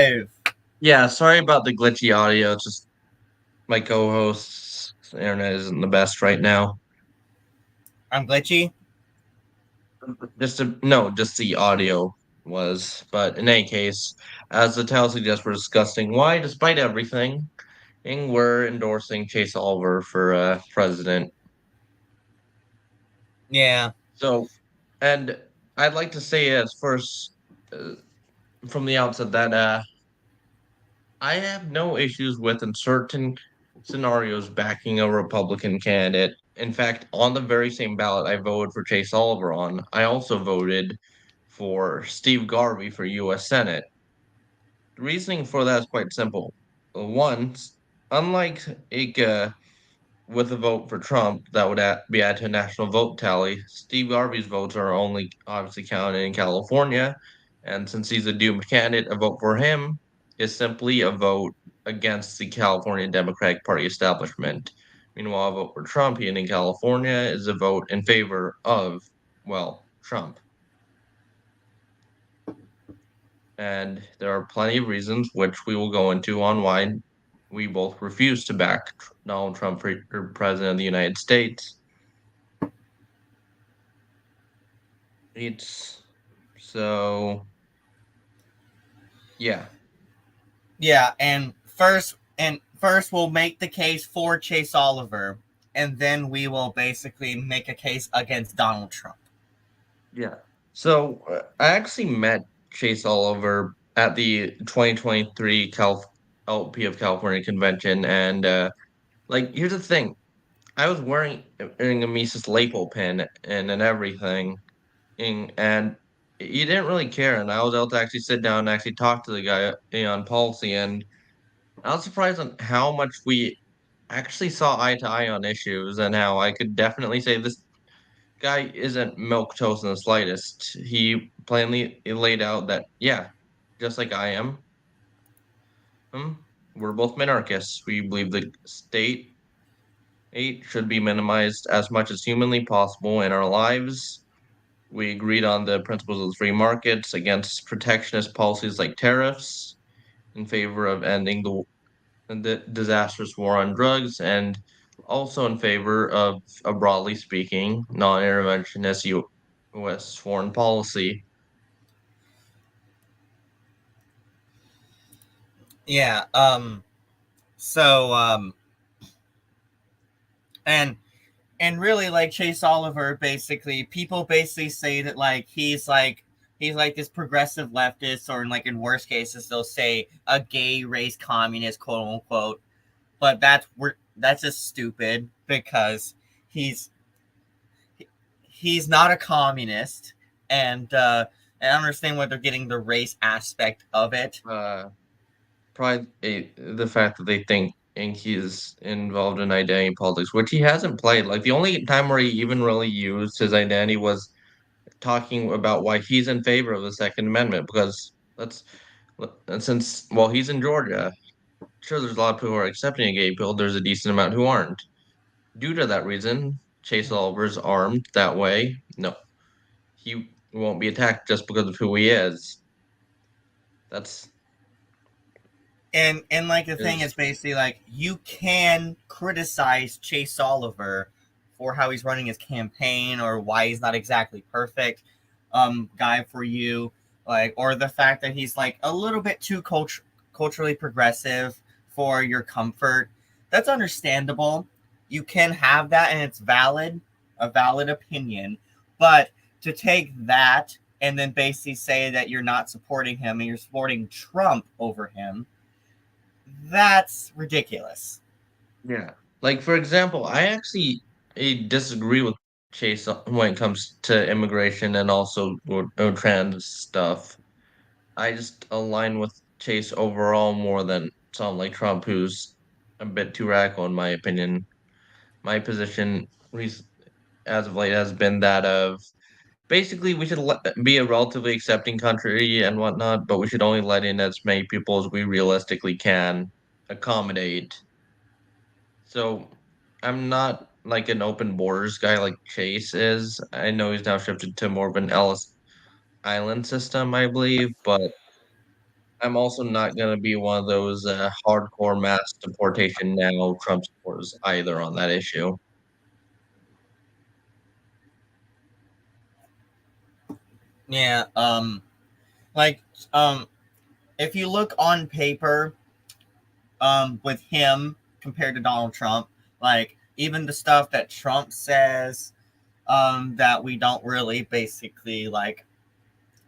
live. Yeah, sorry about the glitchy audio. It's just my co-host's internet isn't the best right now. I'm glitchy. Just the audio was. But in any case, as the title suggests, we're discussing why, despite everything, we're endorsing Chase Oliver for president. Yeah, So, and I'd like to say as first uh, from the outset that I have no issues with in certain scenarios backing a Republican candidate. In fact, on the very same ballot I voted for Chase Oliver on, I also voted for Steve Garvey for U.S. Senate. The reasoning for that is quite simple. One, unlike with a vote for Trump that would be added to a national vote tally, Steve Garvey's votes are only obviously counted in California, and since he's a doomed candidate, a vote for him is simply a vote against the California Democratic Party establishment. Meanwhile, a vote for Trump in California is a vote in favor of, well, Trump. And there are plenty of reasons, which we will go into, on why we both refuse to back Donald Trump for president of the United States. It's so yeah. yeah, and first we'll make the case for Chase Oliver, and then we will basically make a case against Donald Trump. Yeah. So I actually met Chase Oliver at the 2023 LP of California convention, and here's the thing: I was wearing a Mises Lapel pin and everything, and he didn't really care, and I was able to actually sit down and actually talk to the guy on policy, and I was surprised on how much we actually saw eye to eye on issues, and how I could definitely say this guy isn't milk toast in the slightest. He plainly laid out that, yeah, just like I am, hmm, we're both minarchists. We believe the state should be minimized as much as humanly possible in our lives. We agreed on the principles of the free markets against protectionist policies like tariffs, in favor of ending the disastrous war on drugs, and also in favor of a broadly speaking non-interventionist U.S. foreign policy. Yeah. So and and really, like, Chase Oliver, basically people basically say that, like, he's like this progressive leftist, or in worst cases they'll say a gay race communist, quote unquote. But that's just stupid, because he's he's not a communist, and I understand why they're getting the race aspect of it. Uh, Probably the fact that they think he's involved in identity politics, which he hasn't played. Like the only time where he even really used his identity was talking about why he's in favor of the Second Amendment. Because let's since well he's in Georgia, sure there's a lot of people who are accepting a gay bill. There's a decent amount who aren't. Due to that reason, Chase Oliver's armed that way. No, he won't be attacked just because of who he is. That's And like, the thing is is basically, like, you can criticize Chase Oliver for how he's running his campaign, or why he's not exactly perfect guy for you, like, or the fact that he's like a little bit too culturally progressive for your comfort. That's understandable. You can have that, and it's a valid opinion. But to take that and then basically say that you're not supporting him and you're supporting Trump over him, that's ridiculous. yeah. Like for example, I actually disagree with Chase when it comes to immigration and also trans stuff. I just align with Chase overall more than someone like Trump, who's a bit too radical in my opinion. My position as of late has been that of basically we should be a relatively accepting country and whatnot, but we should only let in as many people as we realistically can accommodate. So I'm not like an open borders guy like Chase is. I know he's now shifted to more of an Ellis Island system, I believe, but I'm also not going to be one of those hardcore mass deportation now Trump supporters either on that issue. Yeah, like, um, if you look on paper, with him compared to Donald Trump, like, even the stuff that Trump says, that we don't really basically, like,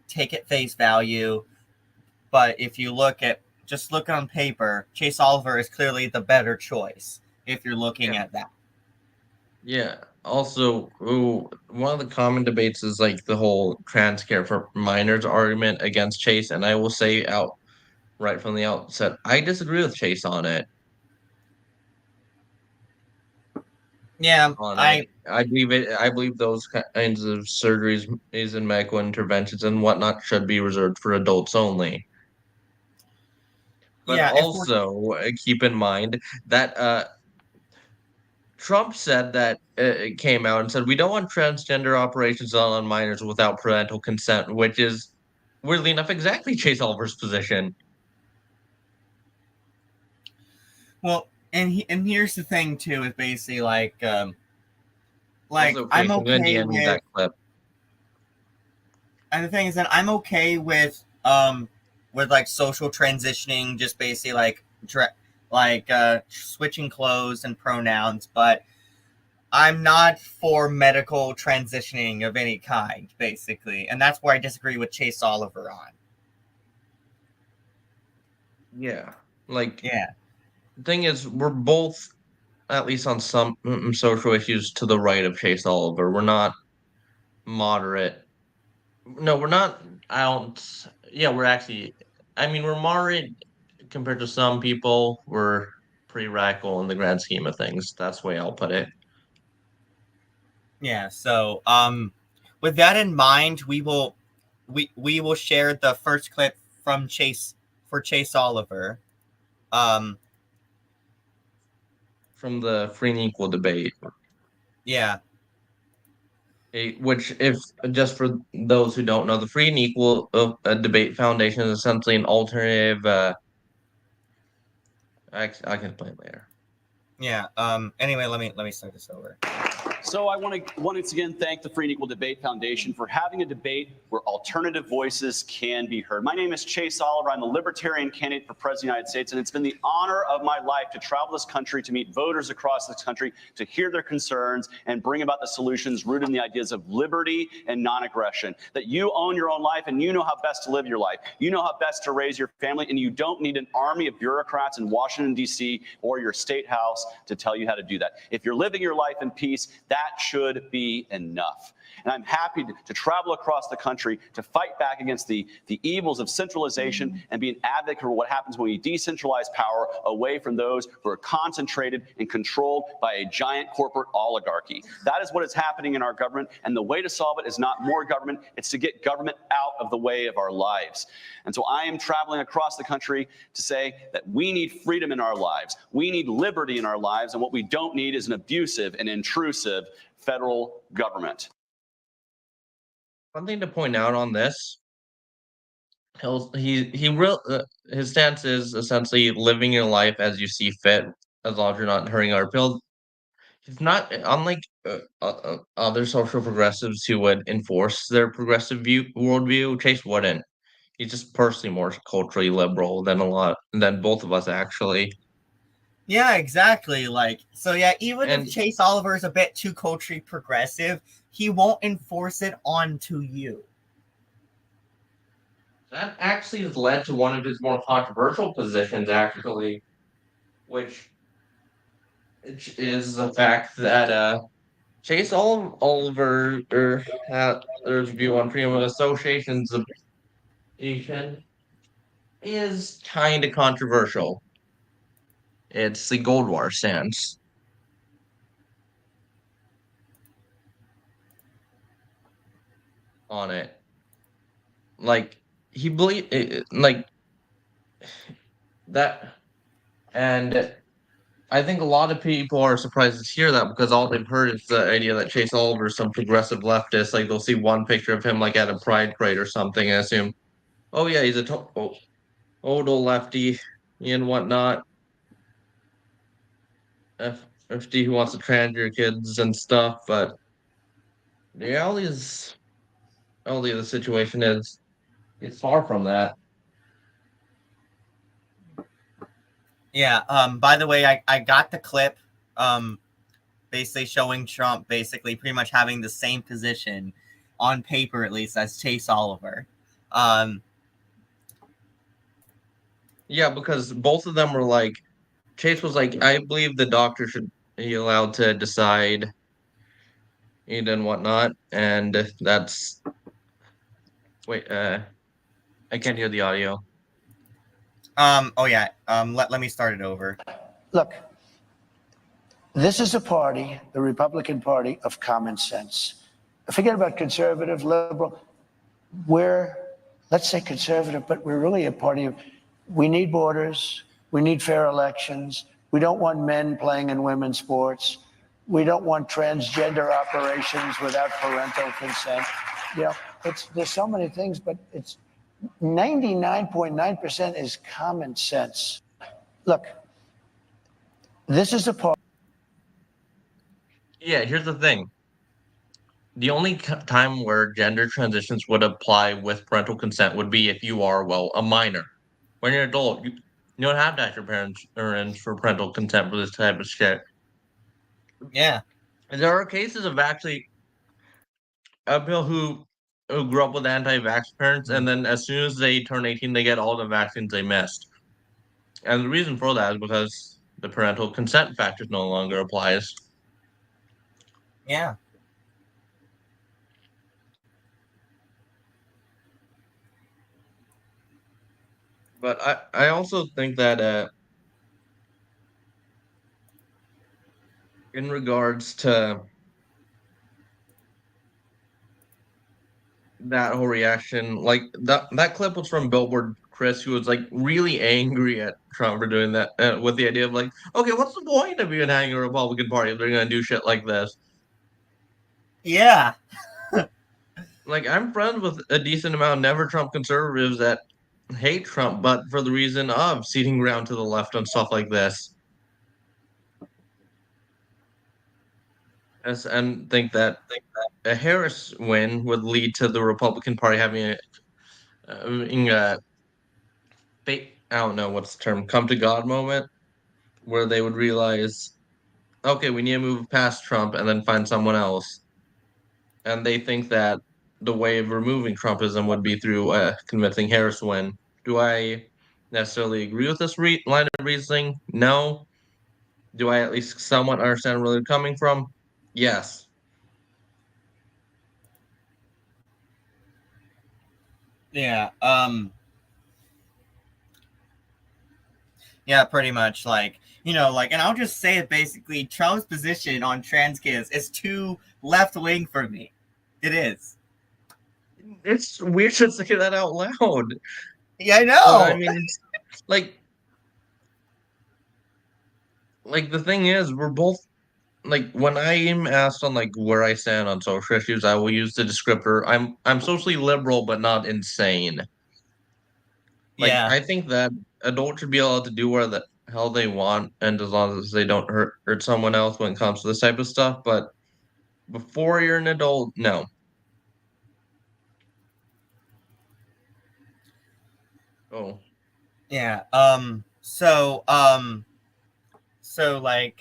take at face value. But if you look at, just look on paper, Chase Oliver is clearly the better choice if you're looking Yeah. at that. Yeah. Also, ooh, one of the common debates is like the whole trans care for minors argument against Chase, and I will say out right from the outset, I disagree with Chase on it. Yeah, On it, I believe it. I believe those kinds of surgeries, is and medical interventions and whatnot should be reserved for adults only. But yeah, if we're also keep in mind that Trump said that it came out and said we don't want transgender operations on minors without parental consent, which is weirdly enough exactly Chase Oliver's position. well, and here's the thing too, is basically like Also, I'm Chase, I'm gonna okay DM you with, that clip and the thing is that I'm okay with like social transitioning, just basically like switching clothes and pronouns, but I'm not for medical transitioning of any kind, basically, and that's where I disagree with Chase Oliver on. Yeah. Like, Yeah, the thing is, we're both, at least on some social issues, to the right of Chase Oliver. We're not moderate. No, we're not. I don't. Yeah, we're actually. I mean, we're moderate compared to some people. We're pretty radical in the grand scheme of things. That's the way I'll put it. yeah. So, with that in mind, we will share the first clip from Chase for Chase Oliver. Um, From the free and equal debate, yeah, which, if just for those who don't know, the Free and Equal Debate Foundation is essentially an alternative. I can explain later. yeah. Anyway, let me start this over. So I want to once again thank the Free and Equal Debate Foundation for having a debate where alternative voices can be heard. My name is Chase Oliver. I'm the Libertarian candidate for President of the United States, and it's been the honor of my life to travel this country, to meet voters across this country, to hear their concerns and bring about the solutions rooted in the ideas of liberty and non-aggression. That you own your own life and you know how best to live your life. You know how best to raise your family, and you don't need an army of bureaucrats in Washington, D.C. or your state house to tell you how to do that. If you're living your life in peace, that should be enough. And I'm happy to travel across the country to fight back against the evils of centralization and be an advocate for what happens when we decentralize power away from those who are concentrated and controlled by a giant corporate oligarchy. That is what is happening in our government, and the way to solve it is not more government, it's to get government out of the way of our lives. And so I am traveling across the country to say that we need freedom in our lives, we need liberty in our lives, and what we don't need is an abusive and intrusive federal government. One thing to point out on this, his stance is essentially living your life as you see fit, as long as you're not hurting our pills. He's not unlike other social progressives who would enforce their progressive worldview. Chase wouldn't. He's just personally more culturally liberal than both of us actually. Yeah, exactly. Like, so yeah, even if And Chase Oliver is a bit too culturally progressive, he won't enforce it onto you. that actually has led to one of his more controversial positions, actually, which is the fact that Chase Oliver there's view on freedom of associations is kind of controversial. It's the Gold War stance on it. Like he believe like that, and I think a lot of people are surprised to hear that because all they've heard is the idea that Chase Oliver is some progressive leftist. Like they'll see one picture of him like at a pride parade or something and assume, oh yeah, he's a old lefty and whatnot. FD who wants to trans your kids and stuff, but the reality of the situation is it's far from that. Yeah. By the way, I got the clip. Basically showing Trump basically pretty much having the same position on paper, at least, as Chase Oliver. Yeah, because both of them were like, Chase was like, I believe the doctor should be allowed to decide and whatnot, and that's wait, I can't hear the audio. Oh yeah. Let me start it over. Look, this is a party, the Republican Party, of common sense. Forget about conservative, liberal. We're, let's say conservative, but we're really a party of, we need borders, we need fair elections, we don't want men playing in women's sports, we don't want transgender operations without parental consent. You know, there's so many things, but it's 99.9% is common sense. Look, this is a party. Yeah, here's the thing. The only time where gender transitions would apply with parental consent would be if you are, well, a minor. When you're an adult, you don't have to ask your parents for parental consent for this type of shit. Yeah. And there are cases of actually people who grew up with anti-vax parents, and then as soon as they turn 18, they get all the vaccines they missed. And the reason for that is because the parental consent factor no longer applies. Yeah. But I also think that in regards to that whole reaction, like that clip was from Billboard Chris, who was like really angry at Trump for doing that, with the idea of like, okay, what's the point of even having a Republican Party if they're gonna do shit like this? Yeah. Like, I'm friends with a decent amount of never Trump conservatives that hate Trump, but for the reason of ceding ground to the left on stuff like this. And think that a Harris win would lead to the Republican Party having a I don't know what's the term, come to God moment, where they would realize, okay, we need to move past Trump and then find someone else. And they think that the way of removing Trumpism would be through a convincing Harris win. Do I necessarily agree with this line of reasoning? No. Do I at least somewhat understand where they're coming from? Yes. Yeah. Yeah, pretty much. Like, and I'll just say it basically, Trump's position on trans kids is too left wing for me. It is. It's weird to say that out loud. Yeah, I But I know. mean, like the thing is, we're both like, when I'm asked on like where I stand on social issues, I will use the descriptor I'm socially liberal but not insane. Like, Yeah. I think that adults should be allowed to do whatever the hell they want, and as long as they don't hurt someone else when it comes to this type of stuff. But before you're an adult, no. Oh, Yeah. So like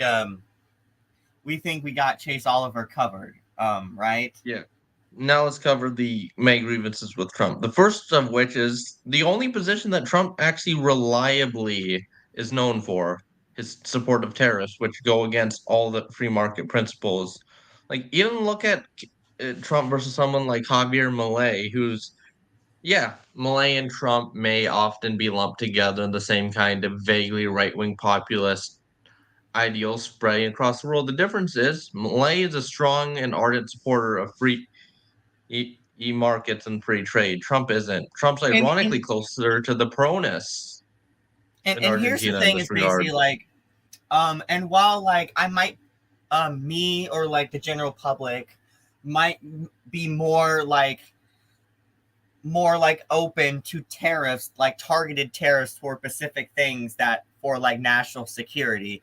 we think we got Chase Oliver covered. Right? yeah. Now let's cover the main grievances with Trump. The first of which is the only position that Trump actually reliably is known for, his support of tariffs, which go against all the free market principles. Like, even look at Trump versus someone like Javier Milei, who's, yeah, Milei and Trump may often be lumped together in the same kind of vaguely right-wing populist ideals spreading across the world. The difference is Milei is a strong and ardent supporter of free markets and free trade. Trump isn't. Trump's And ironically and closer to the Pronists and, in and here's the Argentina in thing this is regard. basically like and while like I might me or like the general public might be more like more like open to tariffs, like targeted tariffs for specific things that for like national security.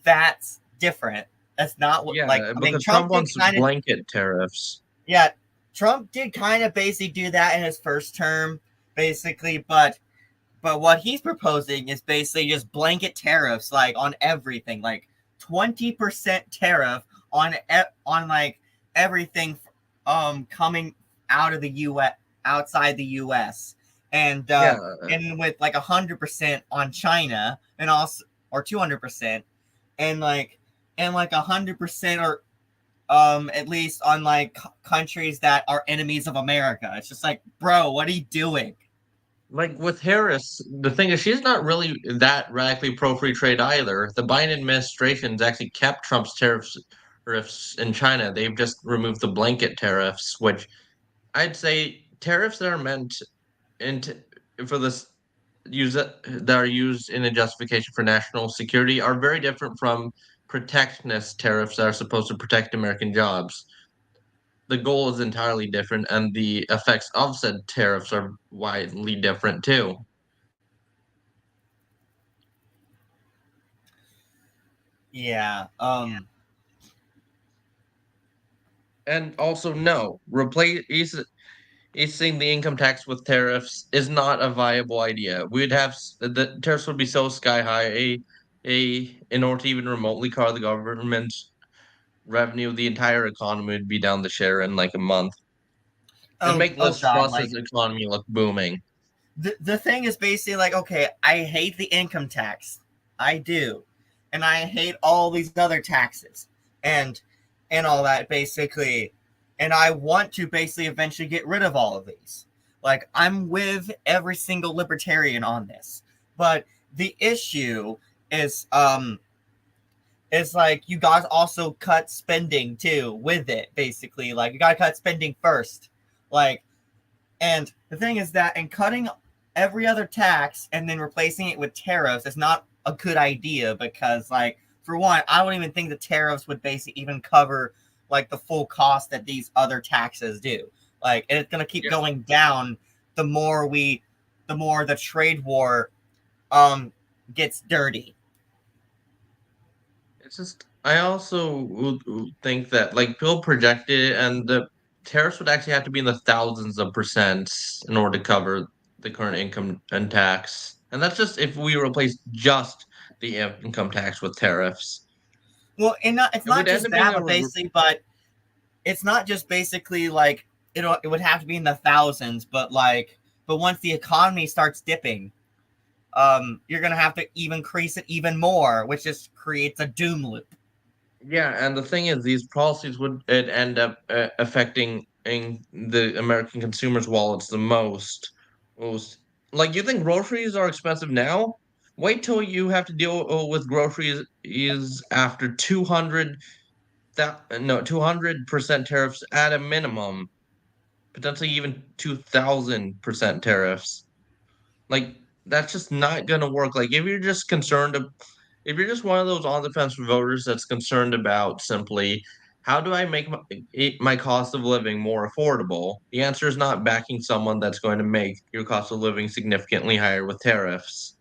That's different. That's not what like Yeah, I mean because Trump Trump did wants kind of blanket tariffs. yeah, Trump did kind of basically do that in his first term, basically, but what he's proposing is basically just blanket tariffs like on everything, like 20% tariff on on like everything coming out of the US, outside the US, Yeah, and with like 100% on China, and also or 200%, and like 100% or at least on like countries that are enemies of America. It's just like, bro, what are you doing? like with Harris, the thing is she's not really that radically pro free trade either. The Biden administration's actually kept Trump's tariffs in China. They've just removed the blanket tariffs, which I'd say tariffs that are meant into for this use that are used in a justification for national security are very different from protectionist tariffs that are supposed to protect American jobs. The goal is entirely different, and the effects of said tariffs are widely different too. Yeah. And also, no, replacing the income tax with tariffs is not a viable idea. We'd have the tariffs would be so sky high, in order to even remotely cover the government's revenue, the entire economy would be down the share in like a month. It'd make Oh Liz God. Truss's economy look booming. The thing is basically like, okay, I hate the income tax. I do. And I hate all these other taxes and all that basically. And I want to basically eventually get rid of all of these. Like I'm with every single libertarian on this. But the issue is like you guys also cut spending too with it, basically. Like you gotta cut spending first. Like and the thing is that in cutting every other tax and then replacing it with tariffs is not a good idea because, like, for one, I don't even think the tariffs would basically even cover like the full cost that these other taxes do. Like, and it's gonna keep Yeah. going down the more the trade war um gets dirty. It's just I also would think that like Bill projected it, and the tariffs would actually have to be in the thousands of percents in order to cover the current income and tax. And that's just if we replace just the income tax with tariffs. Well, and it's It not would end just up being that, a but basically, but it's not just basically like it would have to be in the thousands, but like but once the economy starts dipping, you're gonna have to even increase it even more, which just creates a doom loop. yeah, and the thing is, these policies would it end up affecting the American consumers' wallets the most. Most like you think groceries are expensive now? Wait till you have to deal with groceries is after 200% tariffs at a minimum, potentially even 2,000% tariffs. Like that's just not gonna work. Like if you're just one of those on the fence voters that's concerned about simply how do I make my cost of living more affordable, the answer is not backing someone that's going to make your cost of living significantly higher with tariffs.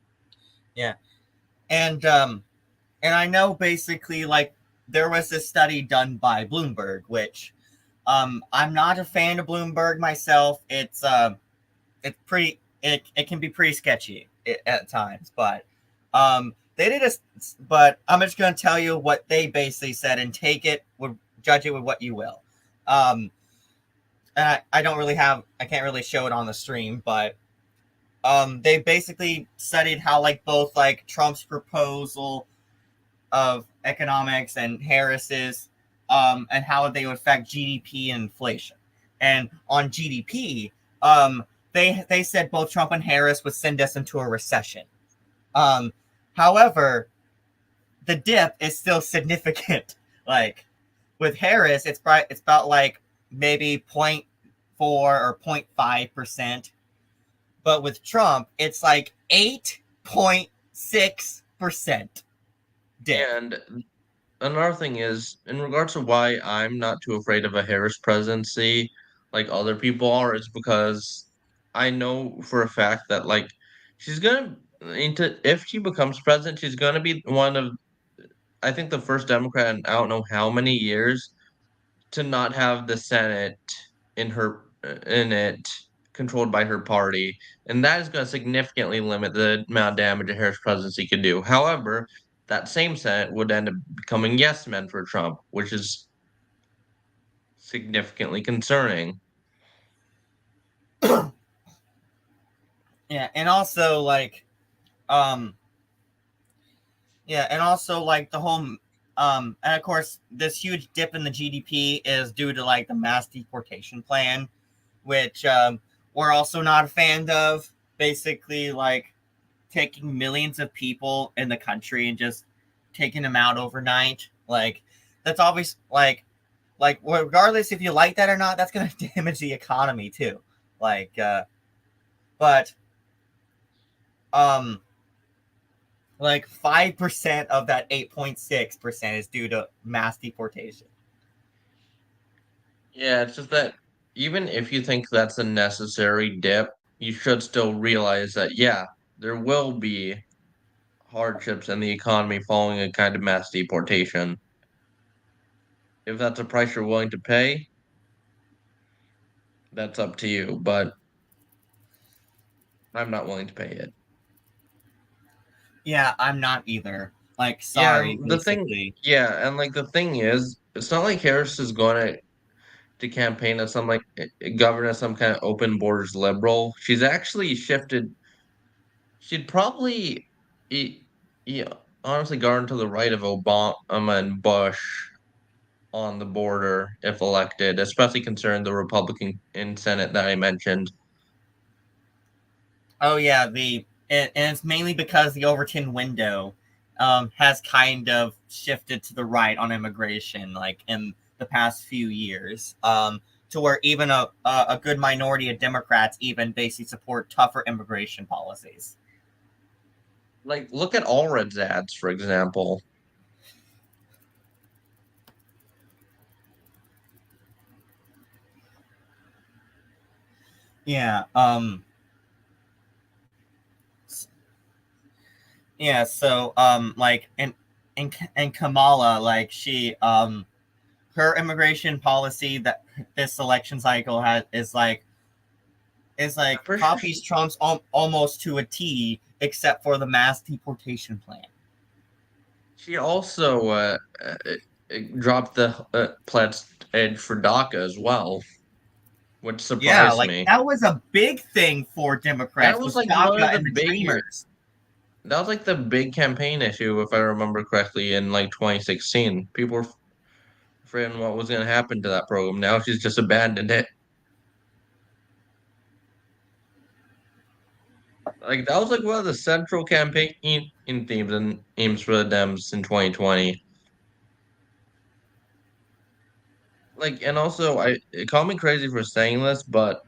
Yeah, and um, and I know basically like there was this study done by Bloomberg, which I'm not a fan of Bloomberg myself. It can be pretty sketchy at times, but they did a but I'm just going to tell you what they basically said and judge it with what you will. um and I don't really have I can't really show it on the stream, but they basically studied how like both like Trump's proposal of economics and Harris's and how they would affect GDP and inflation. And on GDP, they said both Trump and Harris would send us into a recession. Um, however, the dip is still significant. Like with Harris, it's about like maybe 0.4 or 0.5%, but with Trump, it's like 8.6% dip. And another thing is, in regards to why I'm not too afraid of a Harris presidency like other people are, is because I know for a fact that like she's gonna into if she becomes president, she's gonna be one of I think the first Democrat in I don't know how many years to not have the Senate in it controlled by her party, and that is going to significantly limit the amount of damage a Harris presidency could do. However, that same Senate would end up becoming yes men for Trump, which is significantly concerning. Yeah, and also like um yeah, and also like the whole and of course this huge dip in the GDP is due to like the mass deportation plan, which we're also not a fan of. Basically, like taking millions of people in the country and just taking them out overnight. Like that's always like regardless if you like that or not, that's going to damage the economy too. Like, but um, like 5% of that 8.6% is due to mass deportation. Yeah, it's just that even if you think that's a necessary dip, you should still realize that, yeah, there will be hardships in the economy following a kind of mass deportation. If that's a price you're willing to pay, that's up to you, but I'm not willing to pay it. Yeah, I'm not either. Like, Yeah, sorry, the thing, basically. yeah, and like the thing is, it's not like Harris is going to campaign as some like govern as some kind of open borders liberal. She's actually shifted. She'd probably, e- yeah, honestly, garden to the right of Obama and Bush on the border if elected, especially considering the Republican in Senate that I mentioned. Oh yeah, and it's mainly because the Overton window has kind of shifted to the right on immigration, like in the past few years, to where even a good minority of Democrats even basically support tougher immigration policies. Like, look at Allred's ads, for example. Yeah, yeah. So like and Kamala, like her immigration policy that this election cycle has is I'm like pretty sure copies Trump's almost to a T, except for the mass deportation plan. she also dropped the pledge edge for DACA as well, which Yeah, surprised like me. that was a big thing for That Democrats was was like one of DACA the and the bigger. Dreamers. That was like the big campaign issue, if I remember correctly, in like 2016. People were afraid what was going to happen to that program. Now she's just abandoned it. Like that was like one of the central campaign in themes and aims for the Dems in 2020. Like, and also, call me crazy for saying this, but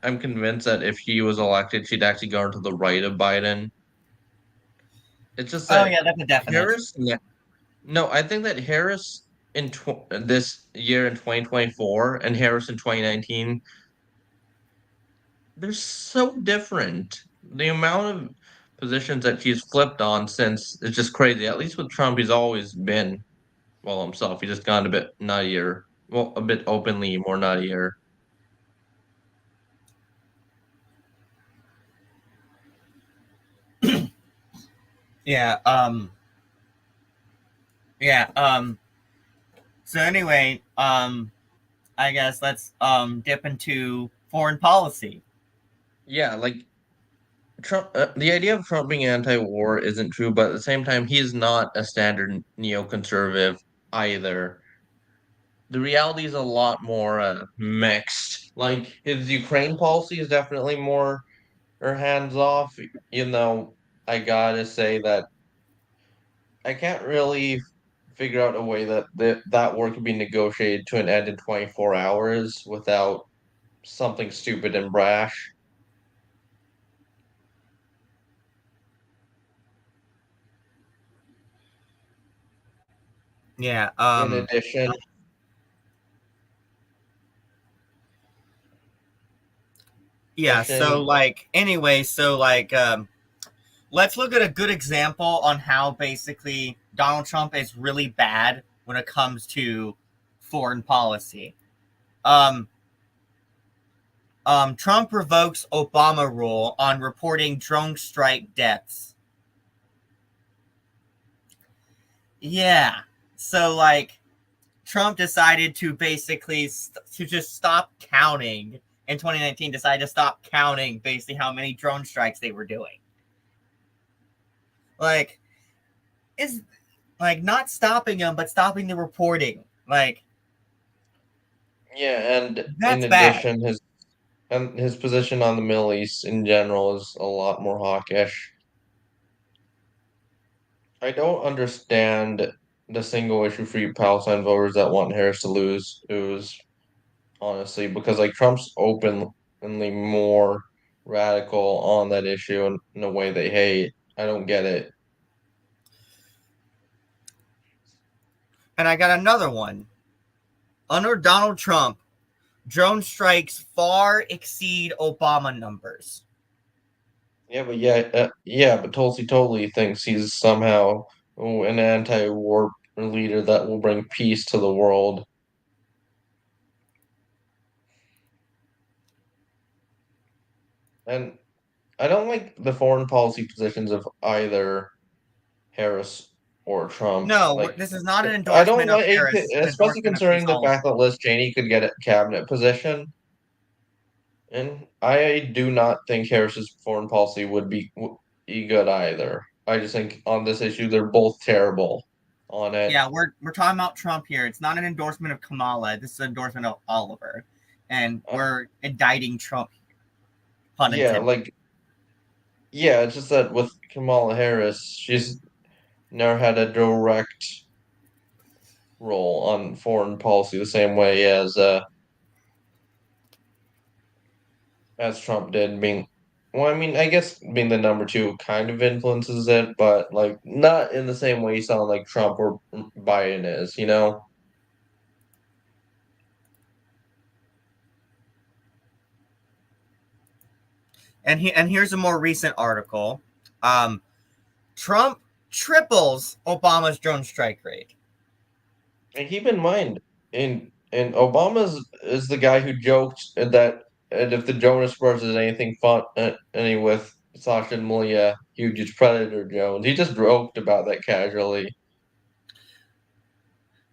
I'm convinced that if she was elected, she'd actually go to the right of Biden. It's just Oh that yeah, that's a definite. Harris, no, I think that Harris in this year in 2024 and Harris in 2019, they're so different. The amount of positions that she's flipped on since it's just crazy. At least with Trump, he's always been well himself. He just gone a bit nuttier. Well, a bit openly more nuttier. Yeah, yeah, so anyway, I guess let's dip into foreign policy. Yeah, like Trump. The idea of Trump being anti-war isn't true, but at the same time, he's not a standard neoconservative either. The reality is a lot more mixed. Like his Ukraine policy is definitely more or hands off. You know, I gotta say that I can't really figure out a way that that war could be negotiated to an end in 24 hours without something stupid and brash. Yeah, In addition, Yeah, so like anyway, so like let's look at a good example on how basically Donald Trump is really bad when it comes to foreign policy. Um, Trump revokes Obama rule on reporting drone strike deaths. Yeah, so like Trump decided to basically to just stop counting in 2019. Decided to stop counting basically how many drone strikes they were doing. Like, is like not stopping them, but stopping the reporting. Like, Yeah, and in that's bad. addition, his position on the Middle East in general is a lot more hawkish. I don't understand the single issue free Palestine voters that want Harris to lose, honestly, because like Trump's openly more radical on that issue in a way they hate. I don't get it. And I got another one. Under Donald Trump, drone strikes far exceed Obama numbers. But Tulsi totally thinks he's somehow an anti-war leader that will bring peace to the world. And I don't like the foreign policy positions of either Harris or Trump. No, Like, this is not an I don't endorsement of like, Harris. It's an especially endorsement of Chase considering the fact Oliver. that Liz Cheney could get a cabinet position. And I do not think Harris's foreign policy would be good either. I just think on this issue they're both terrible on it. Yeah, we're talking about Trump here. It's not an endorsement of Kamala. This is an endorsement of Oliver, and Uh, we're indicting Trump. Pun yeah, intended. like yeah, it's just that with Kamala Harris, she's never had a direct role on foreign policy the same way as Trump did, being well, I mean, I guess being the number two kind of influences it, but like not in the same way you saw like Trump or Biden is, you know? And here's a more recent article. Trump triples Obama's drone strike rate. And keep in mind, in Obama's is the guy who joked that and if the Jonas Brothers is anything fun, any with Sasha and Malia, huge is Predator Jones. He just joked about that casually.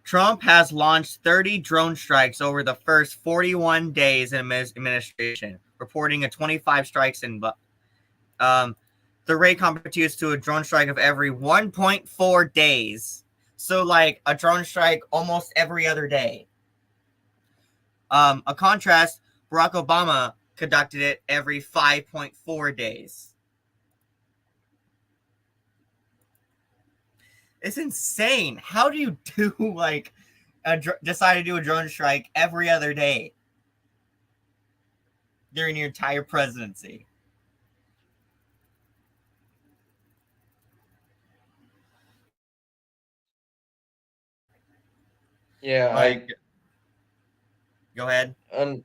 Trump has launched 30 drone strikes over the first 41 days in administration, reporting a 25 strikes in. The rate compares to a drone strike of every 1.4 days. So, like a drone strike almost every other day. A contrast, Barack Obama conducted it every 5.4 days. It's insane. How do you do like decide to do a drone strike every other day during your entire presidency? Yeah, Like, go ahead. and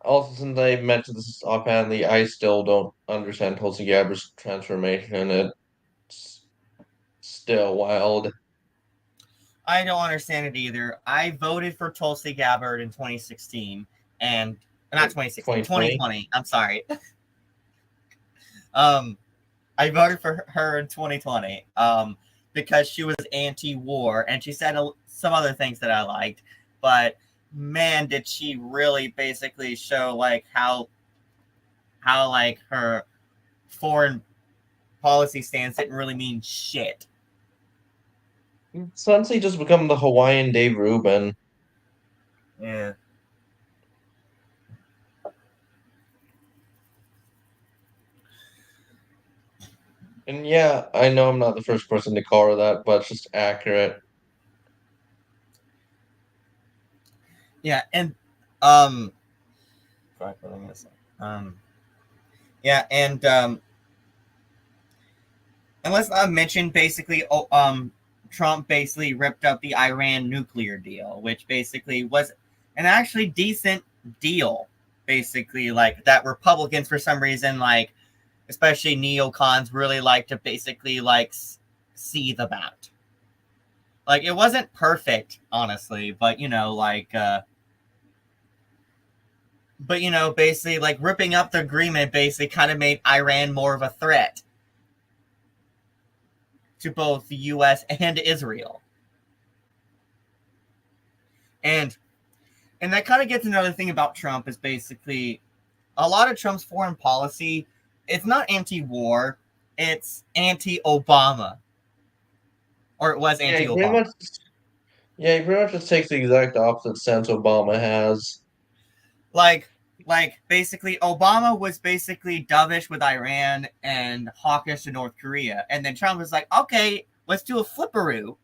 also since I mentioned this offhandedly, I still don't understand Tulsi Gabbard's transformation. It's still wild. I don't understand it either. I voted for Tulsi Gabbard in 2016 and not 2016, 2020. 2020. I'm sorry. um, I voted for her in 2020 because she was anti-war and she said some other things that I liked, but man, did she really basically show like how like her foreign policy stance didn't really mean shit. Sensei just become the Hawaiian Dave Rubin. Yeah. And yeah, I know I'm not the first person to call her that, but it's just accurate. Yeah, and um, um, yeah, and let's not mention basically, Trump basically ripped up the Iran nuclear deal, which basically was an actually decent deal. basically like that Republicans for some reason, like especially neocons, really like to basically like seethe about. Like it wasn't perfect, honestly, but basically like ripping up the agreement basically kind of made Iran more of a threat to both the US and Israel. And that kind of gets another thing about Trump is basically a lot of Trump's foreign policy, it's not anti-war, it's anti-Obama. Or it was Yeah, he pretty anti-Obama. much. Yeah, he pretty much just takes the exact opposite stance Obama has. Like basically Obama was basically dovish with Iran and hawkish to North Korea. And then Trump was like, okay, let's do a flipperoo.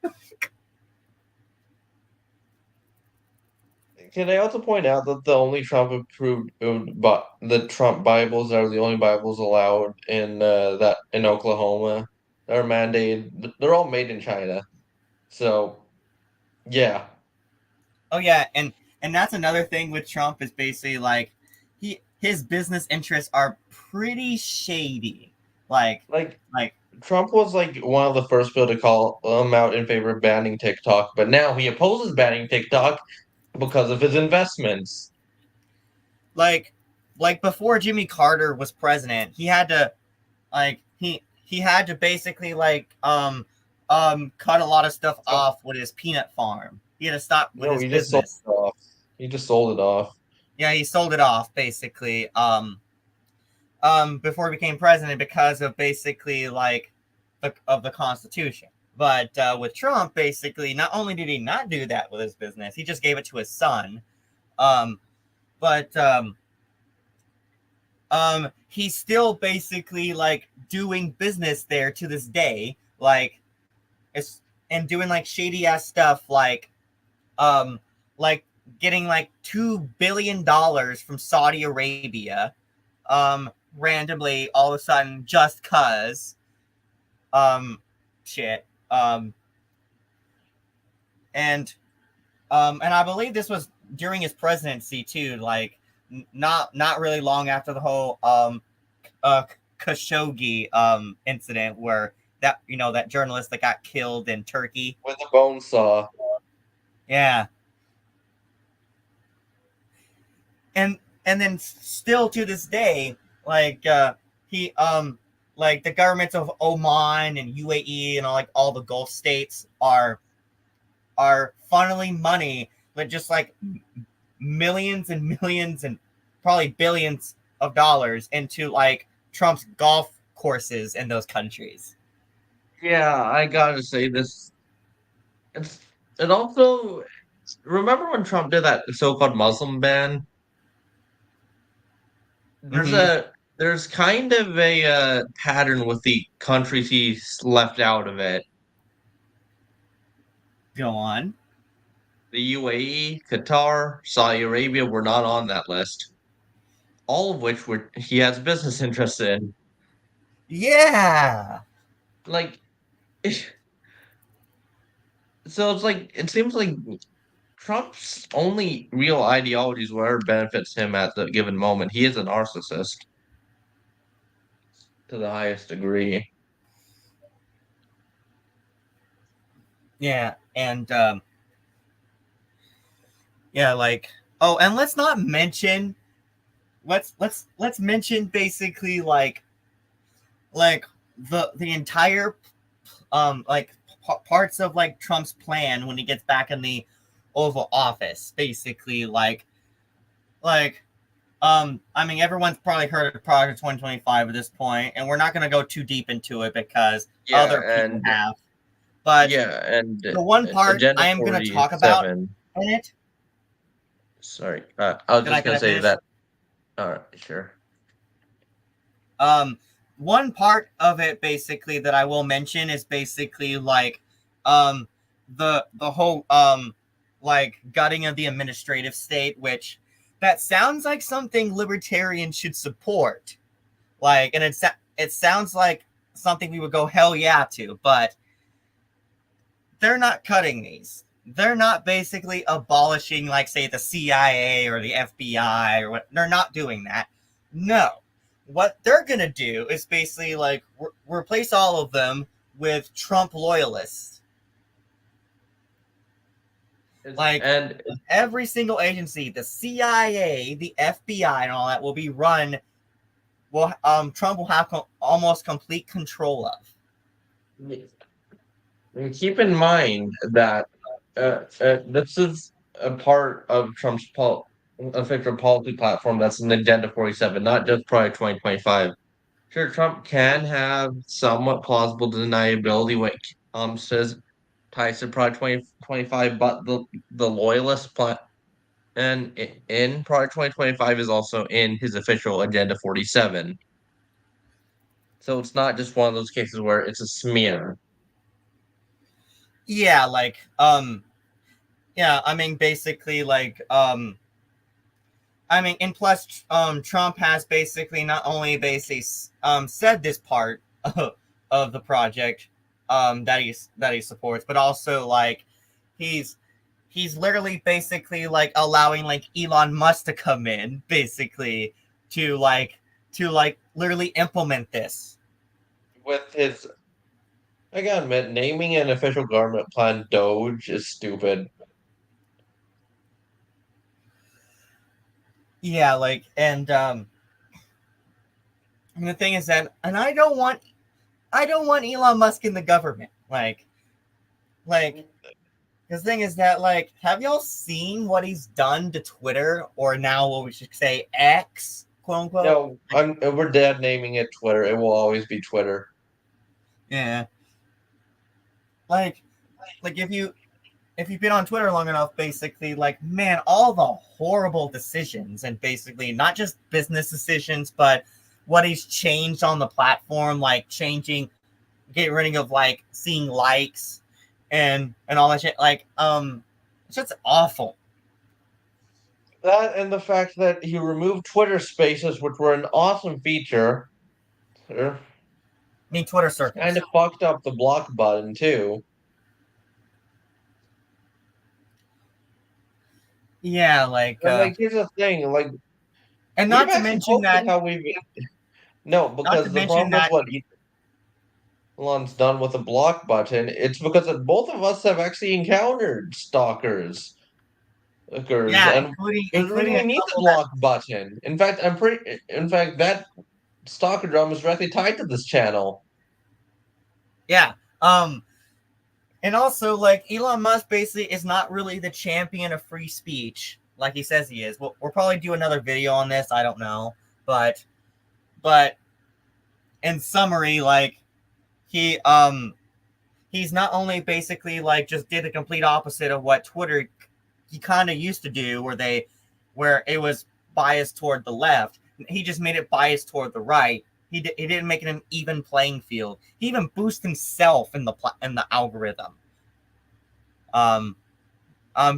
Can I also point out that the only Trump approved, but the Trump Bibles are the only Bibles allowed in Oklahoma. They're mandated. They're all made in China. So yeah, Oh yeah, and that's another thing with Trump is basically like his business interests are pretty shady. Like like like Trump was like one of the first people to call him out in favor of banning TikTok, but now he opposes banning TikTok because of his investments. like before Jimmy Carter was president, he had to like he had to basically like cut a lot of stuff off with his peanut farm. He had to stop with No, his he just sold business. it off. He just sold it off. Yeah, he sold it off basically before he became president because of basically like of the Constitution. But with Trump, basically, not only did he not do that with his business, he just gave it to his son. Um, but he's still basically like doing business there to this day, like it's and doing like shady ass stuff, um, like getting like $2 billion from Saudi Arabia, randomly all of a sudden just cause, shit, and and I believe this was during his presidency too, like not really long after the whole uh Khashoggi incident where that journalist that got killed in Turkey. With a bone saw. Yeah. And then still to this day, like he like the governments of Oman and UAE and all the Gulf states are funneling money, but just like millions and millions and probably billions of dollars into like Trump's golf courses in those countries. Yeah, I gotta say this. It's it also remember when Trump did that so-called Muslim ban? There's Mm-hmm. a there's kind of a pattern with the countries he's left out of it. Go on. The UAE, Qatar, Saudi Arabia were not on that list. All of which were he has business interests in. Yeah. Like so it's like it seems like Trump's only real ideology is whatever benefits him at the given moment. He is a narcissist to the highest degree. Yeah. And yeah, like, oh, and let's mention basically like the entire like parts of like Trump's plan when he gets back in the Oval Office. Basically, I mean, everyone's probably heard of Project 2025 at this point, and we're not going to go too deep into it because other people have. But the one part Agenda I am going to talk about 47. in it. Sorry, I was just Can gonna I say finish? that. All right, sure. One part of it basically that I will mention is basically like the whole like gutting of the administrative state, which that sounds like something libertarians should support. Like, and it sounds like something we would go hell yeah to, but they're not cutting these. they're not basically abolishing, like, say, the CIA or the FBI or what. They're not doing that. No. What they're going to do is basically, like, replace all of them with Trump loyalists. Like, And every single agency, the CIA, the FBI, and all that will be run, Trump will have almost complete control of. keep in mind that this is a part of Trump's official policy platform that's an Agenda 47, not just Project 2025. Sure, Trump can have somewhat plausible deniability when it comes to his ties to Project 2025, but the loyalist plan and in Project 2025 is also in his official Agenda 47. So it's not just one of those cases where it's a smear. Yeah, like, yeah, I mean, basically, like, I mean, and plus, Trump has basically not only basically said this part of the project that he supports, but also, like, he's literally basically, like, allowing, like, Elon Musk to come in basically to literally implement this. With his, I gotta admit, naming an official government plan Doge is stupid. Yeah, like, and the thing is that, and I don't want Elon Musk in the government. Like, the thing is that, like, have y'all seen what he's done to Twitter, or now what we should say X, quote unquote? No, we're dead naming it Twitter. It will always be Twitter. Yeah. Like if you've been on Twitter long enough, basically, like, man, all the horrible decisions, and basically not just business decisions, but what he's changed on the platform, like getting rid of, like, seeing likes and all that shit. Like, it's just awful. That and the fact that he removed Twitter Spaces, which were an awesome feature, I mean, Twitter circles. kind of fucked up the block button too. Yeah, like, And like, here's the thing, like, and we've not to actually mention spoken that, how we've no, not to because the mention problem is that, what Elon's done with the block button. It's because both of us have actually encountered stalkers. yeah, And there's a reason including a we need the couple that, block button. In fact, that stalker drum is directly tied to this channel. yeah, and also, like, Elon Musk basically is not really the champion of free speech like he says he is. We'll probably do another video on this. I don't know, but in summary, like, he he's not only basically, like, just did the complete opposite of what Twitter he kind of used to do, where it was biased toward the left. He just made it biased toward the right. He didn't make it an even playing field. He even boosted himself in the algorithm,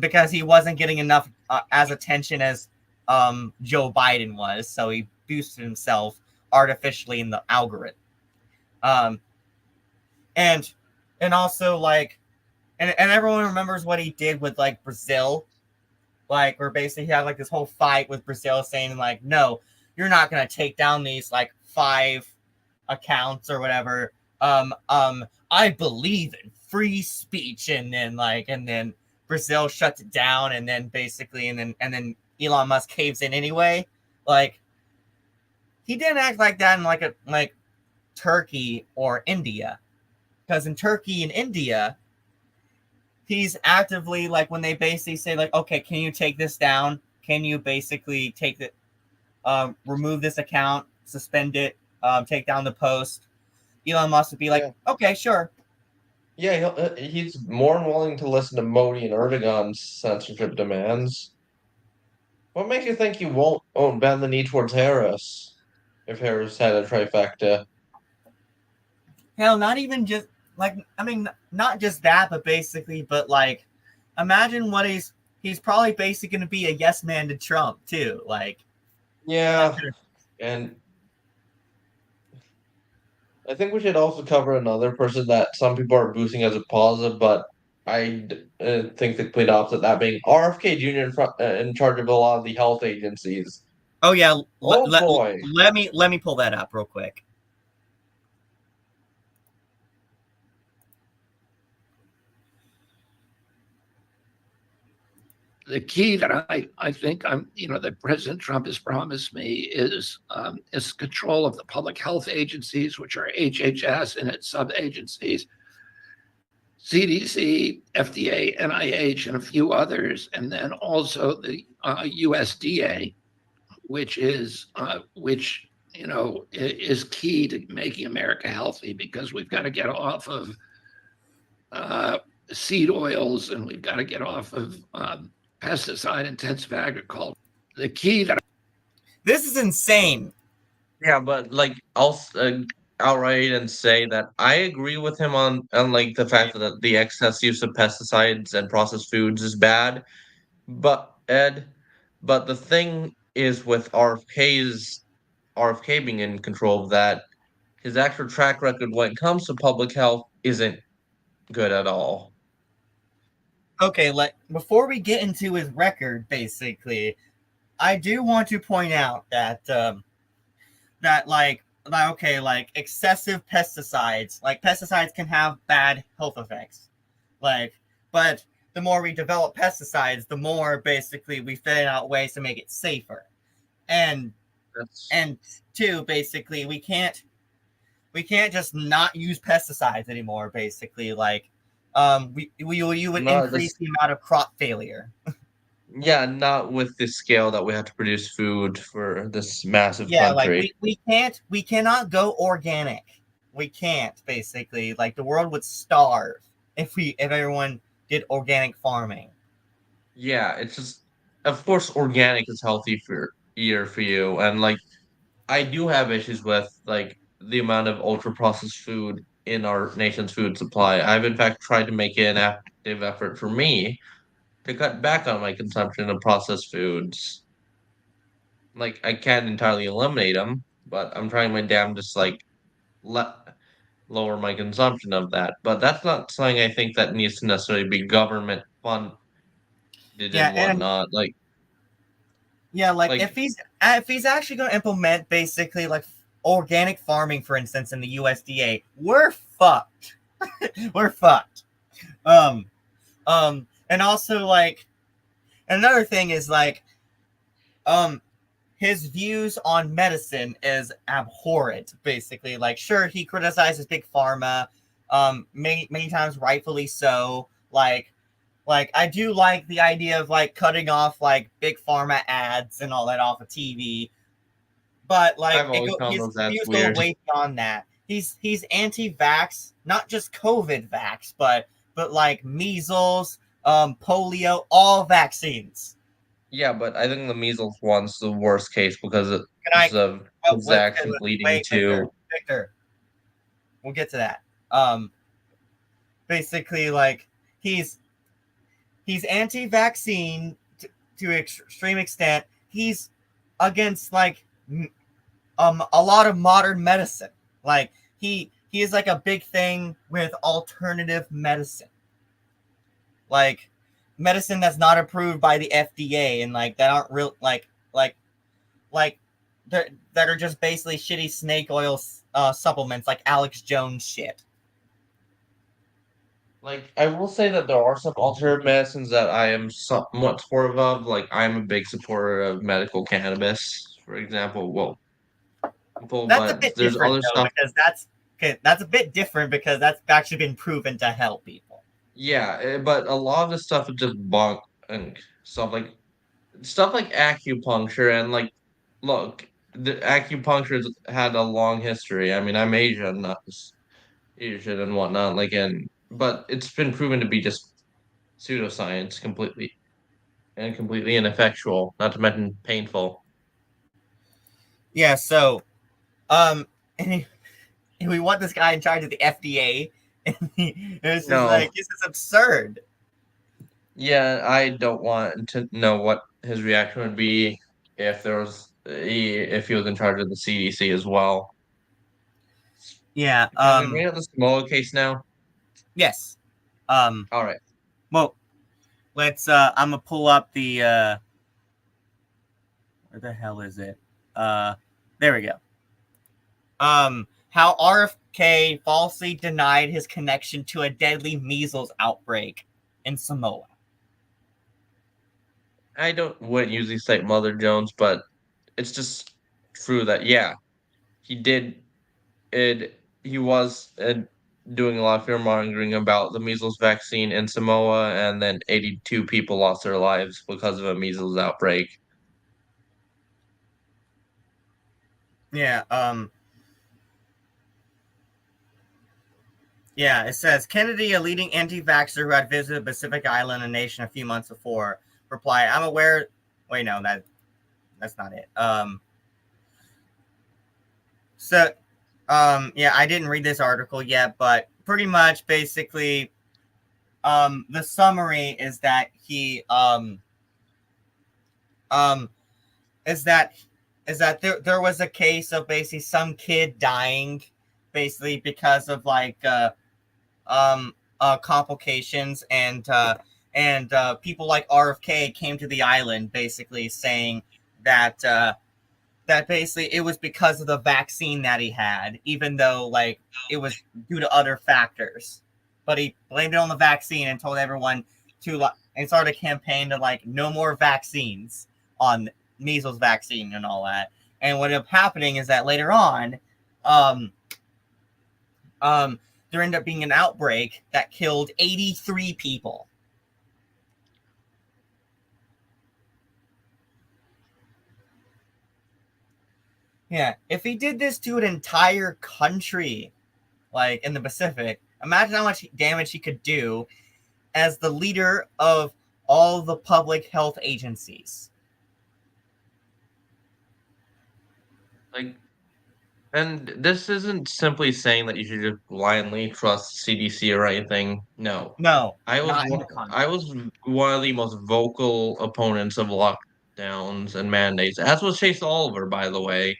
because he wasn't getting enough as attention as Joe Biden was, so he boosted himself artificially in the algorithm. Um, and also, like, and everyone remembers what he did with, like, Brazil, like, where basically he had, like, this whole fight with Brazil saying, like, no, you're not gonna take down these, like, 5 accounts or whatever. I believe in free speech, and then Brazil shuts it down, and then basically and then Elon Musk caves in anyway. Like, he didn't act like that in like Turkey or India, because in Turkey and India, he's actively, like, when they basically say, like, okay, can you take this down? Can you basically take the remove this account, suspend it, take down the post? Elon Musk would be like, okay, sure. Yeah, he's more than willing to listen to Modi and Erdogan's censorship demands. What makes you think he won't bend the knee towards Harris if Harris had a trifecta? Hell, not even just, like, I mean, not just that, but basically, but, like, imagine what he's probably basically going to be a yes man to Trump too. Like, Yeah, and I think we should also cover another person that some people are boosting as a positive, but think the complete opposite. That being RFK Jr. In charge of a lot of the health agencies. Oh yeah, Oh boy. let me pull that up real quick. The key that I think that President Trump has promised me is control of the public health agencies, which are HHS and its sub agencies, CDC, FDA, NIH, and a few others, and then also the USDA, which is key to making America healthy, because we've got to get off of seed oils, and we've got to get off of pesticide intensive agriculture. The key that This is insane. Yeah, but like I'll outright and say that I agree with him on like the fact that the excess use of pesticides and processed foods is bad. But Ed, but the thing is with RFK being in control of that, his actual track record when it comes to public health isn't good at all. Okay, before we get into his record, basically, I do want to point out that excessive pesticides, like pesticides can have bad health effects, but the more we develop pesticides, the more basically we fit out ways to make it safer, and That's and two, basically we can't just not use pesticides anymore. Basically, you would not increase this, the amount of crop failure. yeah, not with the scale that we have to produce food for this massive Yeah, like country. we cannot go organic. We can't, basically. Like, the world would starve if everyone did organic farming. Yeah, it's just of course organic is healthy for year for you, and like I do have issues with like the amount of ultra processed food in our nation's food supply. I've in fact tried to make an active effort for me to cut back on my consumption of processed foods. Like I can't entirely eliminate them, but I'm trying my damnedest like let lower my consumption of that. But that's not something I think that needs to necessarily be government funded Yeah, and and whatnot. yeah, like Like if he's actually going to implement basically like organic farming, for instance, in the USDA, we're fucked. We're fucked. Um, and also like another thing is um, his views on medicine is abhorrent. Basically, like, sure, he criticizes big pharma, many times rightfully so. Like I do like the idea of like cutting off like big pharma ads and all that off of TV, but I've always found his those ads views go weird. way beyond that. He's anti-vax, not just COVID vax, but like measles, polio, all vaccines. Yeah, but I think the measles one's the worst case because Can it's I? of Oh, is actually leading wait, to Victor, we'll get to that. Basically, like he's anti-vaccine to extreme extent. He's against like a lot of modern medicine. Like he is like a big thing with alternative medicine, like medicine that's not approved by the FDA and like that aren't real like that are just basically shitty snake oil supplements, like Alex Jones shit. like I will say that there are some alternative medicines that I am somewhat supportive of. Like I'm a big supporter of medical cannabis, for example. Well, That's a but bit there's different other though, stuff. because that's a bit different because that's actually been proven to help people. Yeah, but a lot of the stuff is just bunk and stuff like acupuncture and like look, the acupuncture has had a long history. I mean, I'm Asian, not Asian and whatnot. But it's been proven to be just pseudoscience completely ineffectual. Not to mention painful. Yeah, so and we want this guy in charge of the FDA, and it's just No, like, this is absurd. yeah, I don't want to know what his reaction would be if he was in charge of the CDC as well. Yeah. Can we bring up the Samoa case now? Yes. Um. All right. Well, let's. I'm gonna pull up the. Where the hell is it? There we go. How RFK falsely denied his connection to a deadly measles outbreak in Samoa. I wouldn't usually cite Mother Jones, but it's just true that yeah, he did it. He was doing a lot of fear mongering about the measles vaccine in Samoa, and then 82 people lost their lives because of a measles outbreak. Yeah. Yeah, it says Kennedy, a leading anti-vaxxer who had visited Pacific Island, a nation a few months before, replied, "I'm aware." Wait, no, that's not it. So, yeah, I didn't read this article yet, but pretty much, basically, the summary is that he, um, is that there was a case of basically some kid dying, basically because of like complications, and people like RFK came to the island basically saying that that basically it was because of the vaccine that he had, even though like it was due to other factors. But he blamed it on the vaccine and told everyone to like and started a campaign to like no more vaccines on measles vaccine and all that. And what ended up happening is that later on, um, there ended up being an outbreak that killed 83 people. Yeah, if he did this to an entire country, like in the Pacific, imagine how much damage he could do as the leader of all the public health agencies. Like, and this isn't simply saying that you should just blindly trust CDC or anything. No, No, I was not in one, the con. I was one of the most vocal opponents of lockdowns and mandates, as was Chase Oliver, by the way.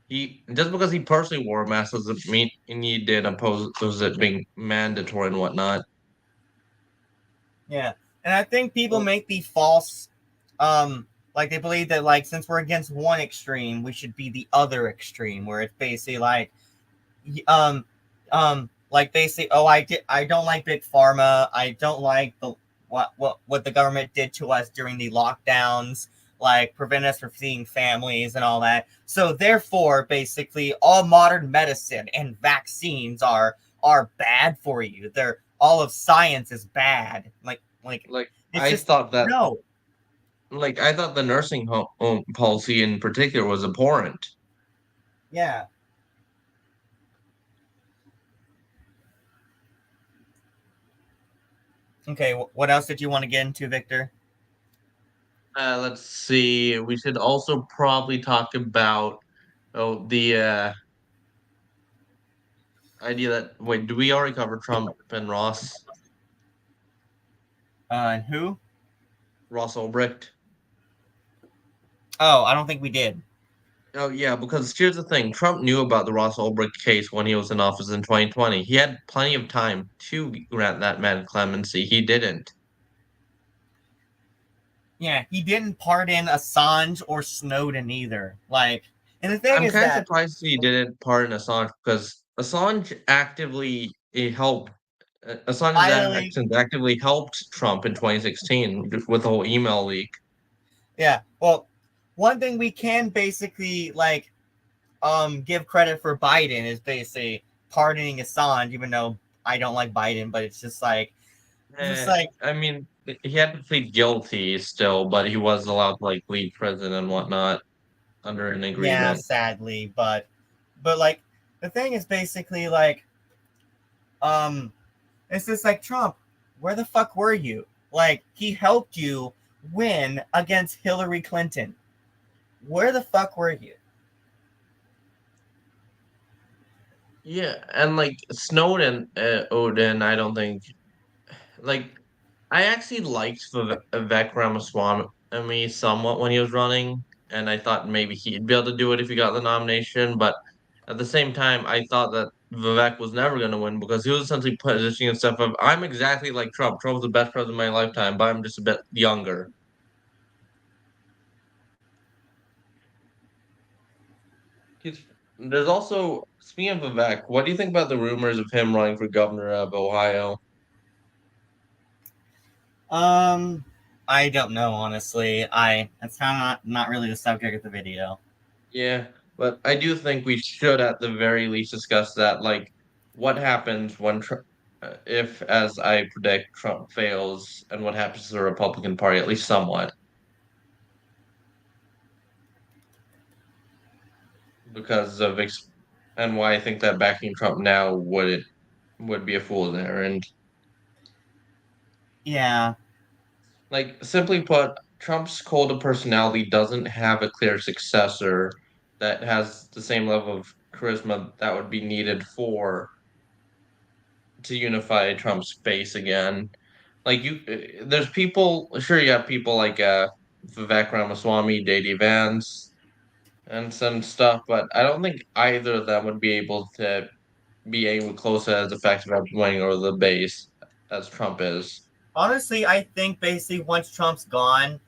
He just because he personally wore a mask doesn't mean he did oppose it being mandatory and whatnot. Yeah, and I think people make the false, like they believe that like since we're against one extreme, we should be the other extreme, where it's basically like, like basically, oh, I don't like big pharma, I don't like the what the government did to us during the lockdowns, like prevent us from seeing families and all that. So therefore, basically, all modern medicine and vaccines are bad for you. They're all of science is bad. Like Like it's I just thought that, no. I thought the nursing home policy in particular was abhorrent. Yeah. Okay. What else did you want to get into, Victor? Let's see. We should also probably talk about the idea that wait, do we already cover Trump and And who? Ross Ulbricht? Oh, I don't think we did. Oh yeah, because here's the thing: Trump knew about the Ross Ulbricht case when he was in office in 2020. He had plenty of time to grant that man clemency. He didn't. Yeah, he didn't pardon Assange or Snowden either. Like, and the thing I'm is kind of that surprised he didn't pardon Assange because Assange actively helped. Assange's finally, actions actively helped Trump in 2016 with the whole email leak. yeah. Well, one thing we can basically like give credit for Biden is basically pardoning Assange, even though I don't like Biden, but it's just like I mean, he had to plead guilty still, but he was allowed to like leave prison and whatnot under an yeah, agreement. sadly, but like the thing is basically like um it's just like Trump, where the fuck were you? Like he helped you win against Hillary Clinton. Where the fuck were you? Yeah, and like Snowden, Odin, I don't think like I actually liked Vivek Ramaswamy somewhat when he was running, and I thought maybe he'd be able to do it if he got the nomination. But At the same time, I thought that Vivek was never going to win because he was essentially positioning himself of, I'm exactly like Trump. Trump's the best president of my lifetime, but I'm just a bit younger. There's also, speaking of Vivek, what do you think about the rumors of him running for governor of Ohio? I don't know, honestly. It's kind of not really the subject of the video. Yeah, but I do think we should at the very least discuss that. Like, what happens when, if, as I predict, Trump fails, and what happens to the Republican Party, at least somewhat. Because of and why I think that backing Trump now would be a fool's errand. Yeah. Like, simply put, Trump's cult of personality doesn't have a clear successor that has the same level of charisma that would be needed to unify Trump's base again. Like there's people. Sure, you have people like Vivek Ramaswamy, J.D. Vance, and some stuff, but I don't think either of them would be able to be anywhere close as effective at winning over the base as Trump is. Honestly, I think basically once Trump's gone,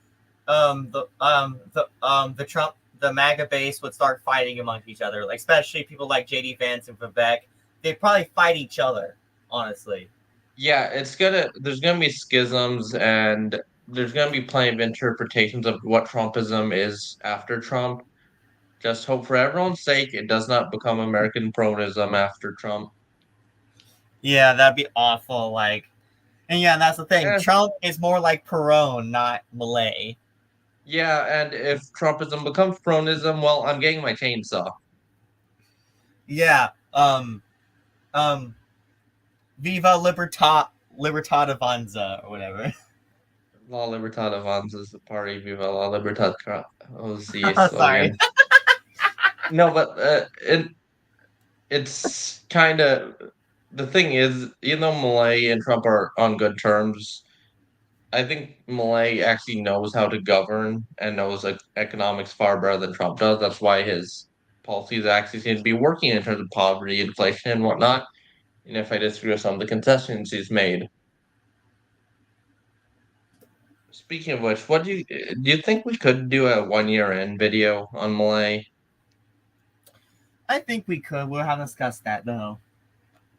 the MAGA base would start fighting amongst each other, like especially people like J.D. Vance and Vivek. They'd probably fight each other, honestly. Yeah, there's gonna be schisms and there's gonna be plenty of interpretations of what Trumpism is after Trump. Just hope for everyone's sake it does not become American pronism after Trump. Yeah, that'd be awful. And yeah, that's the thing. Eh, Trump is more like Perón, not Malay. yeah, and if Trumpism becomes pronism, well, I'm getting my chainsaw. Yeah. Um. Viva Libertad Avanza or whatever. La Libertad Avanza the party, viva la Libertad. Oh, the Sorry. slogan. No, but it's kind of the thing is, even though Malay and Trump are on good terms, I think Malay actually knows how to govern and knows economics far better than Trump does. That's why his policies actually seem to be working in terms of poverty, inflation, and whatnot. And if I disagree with some of the concessions he's made. Speaking of which, what do you think we could do a 1 year in video on Malay? I think we could. We'll have to discuss that though.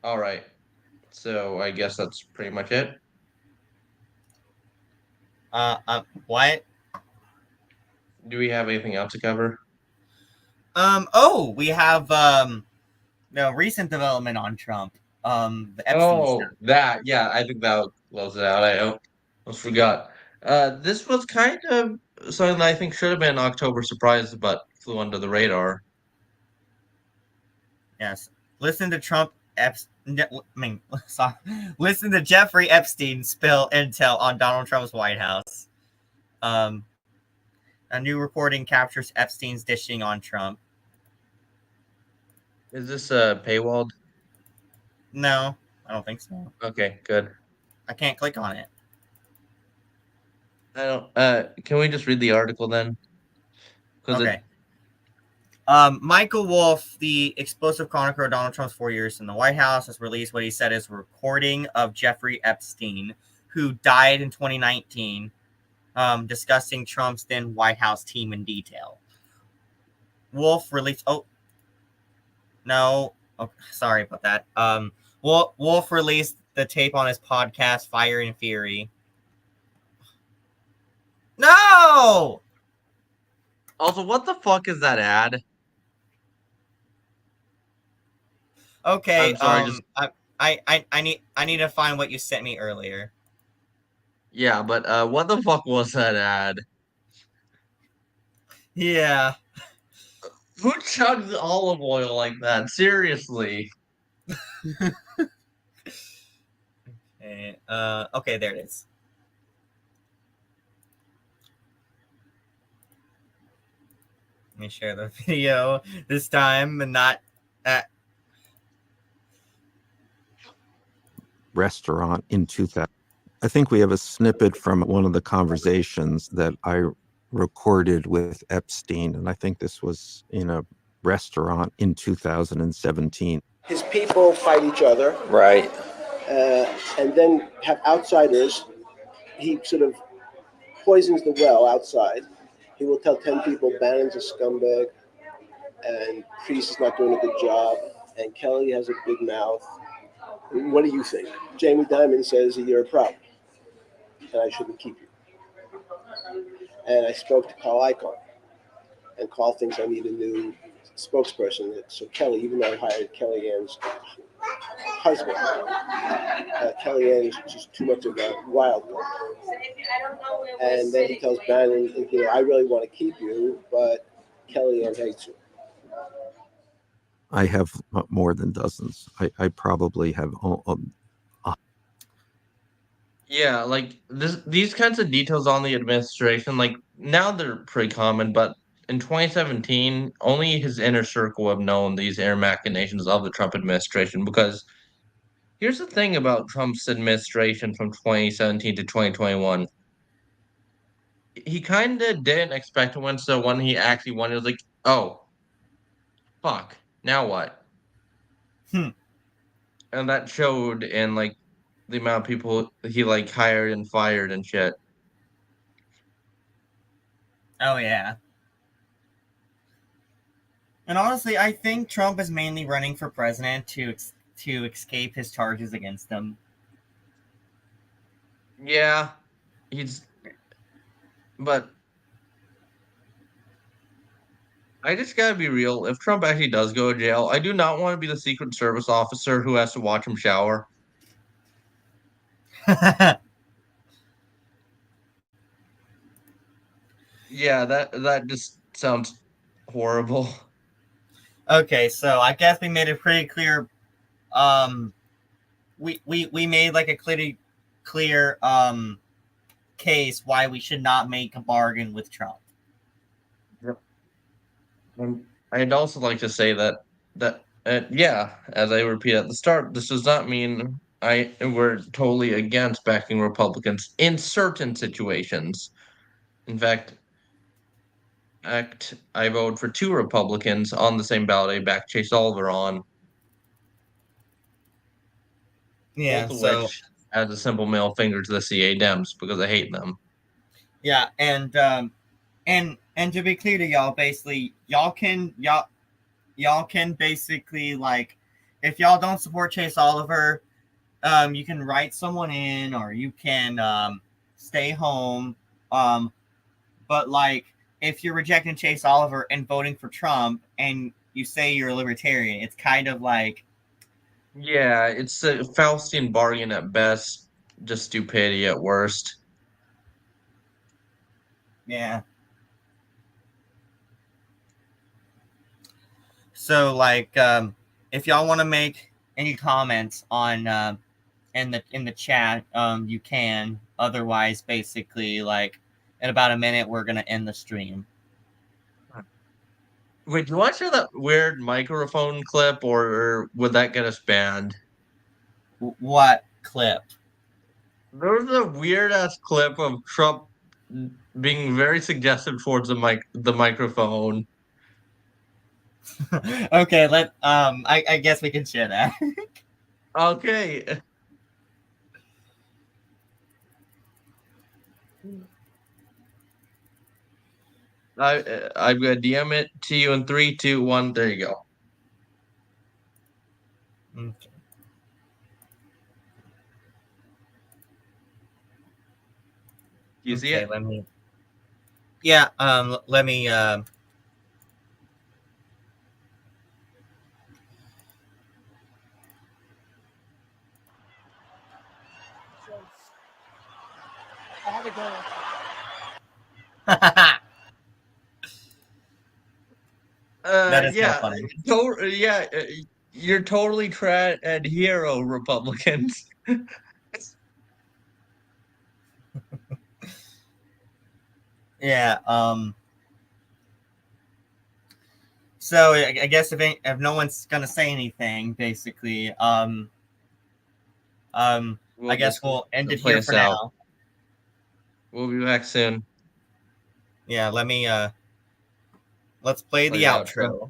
All right. So I guess that's pretty much it. What? Do we have anything else to cover? We have recent development on Trump. The Epstein stuff. That, yeah, I think that'll close it out. I almost forgot. This was kind of something that I think should have been an October surprise, but flew under the radar. Yes. Listen to listen to Jeffrey Epstein spill intel on Donald Trump's White House. A new recording captures Epstein's dishing on Trump. Is this paywalled? No, I don't think so. Okay, good. I can't click on it. I don't. Can we just read the article then? Okay. Michael Wolff, the explosive chronicler of Donald Trump's 4 years in the White House, has released what he said is a recording of Jeffrey Epstein, who died in 2019, discussing Trump's then White House team in detail. Wolff released. Oh, no. Oh, sorry about that. Wolff released the tape on his podcast, Fire and Fury. No! Also, what the fuck is that ad? Okay, I'm sorry, I need to find what you sent me earlier. Yeah, but what the fuck was that ad? Yeah. Who chugs olive oil like that? Seriously. Okay, there it is. Let me share the video this time and not at restaurant in 2000. I think we have a snippet from one of the conversations that I recorded with Epstein, and I think this was in a restaurant in 2017. His people fight each other, Right. and then have outsiders. He sort of poisons the well outside. He will tell 10 people Bannon's a scumbag and Priest is not doing a good job and Kelly has a big mouth. What do you think? Jamie Dimon says you're a problem and I shouldn't keep you. And I spoke to Carl Icahn, and Carl thinks I need a new spokesperson. So Kelly, even though I hired Kellyanne's husband, Kellyanne's just too much of a wild card. And then he tells Bannon, I really want to keep you, but Kellyanne hates you. I have more than dozens. I probably have. Yeah, like these kinds of details on the administration, like now they're pretty common, but in 2017, only his inner circle have known these inner machinations of the Trump administration. Because here's the thing about Trump's administration from 2017 to 2021. He kind of didn't expect to win, so when he actually won, it was like, oh, fuck, now what? Hmm. And that showed in like the amount of people he like hired and fired and shit. Oh yeah. And honestly, I think Trump is mainly running for president to escape his charges against him. Yeah, but I just gotta be real. If Trump actually does go to jail, I do not want to be the Secret Service officer who has to watch him shower. Yeah, that just sounds horrible. Okay, so I guess we made it pretty clear. We made like a clear case why we should not make a bargain with Trump. I'd also like to say that yeah, as I repeat at the start, this does not mean we're totally against backing Republicans in certain situations. In fact, I voted for 2 Republicans on the same ballot I backed Chase Oliver on. Yeah, Both of so which as a simple middle finger to the CA Dems because I hate them. yeah, and to be clear to y'all, basically, y'all can basically, like, if y'all don't support Chase Oliver, you can write someone in or you can stay home. But like, if you're rejecting Chase Oliver and voting for Trump and you say you're a libertarian, it's kind of like, Yeah, it's a Faustian bargain at best, just stupidity at worst. yeah. So like, if y'all want to make any comments on in the chat, you can. Otherwise, basically, like, in about a minute, we're gonna end the stream. Wait, do you want to share that weird microphone clip, or would that get us banned? What clip? There was a weird ass clip of Trump being very suggestive towards the microphone. Okay, I guess we can share that. Okay. I'm gonna DM it to you in 3, 2, 1. There you go. Okay. You see it? Let me. Yeah. Let me. I had to go. That is Yeah, so funny. yeah, you're totally and hero Republicans. Yeah. So I guess if no one's gonna say anything, basically, I guess we'll end it here for now. We'll be back soon. Yeah. Let me. Let's play the outro.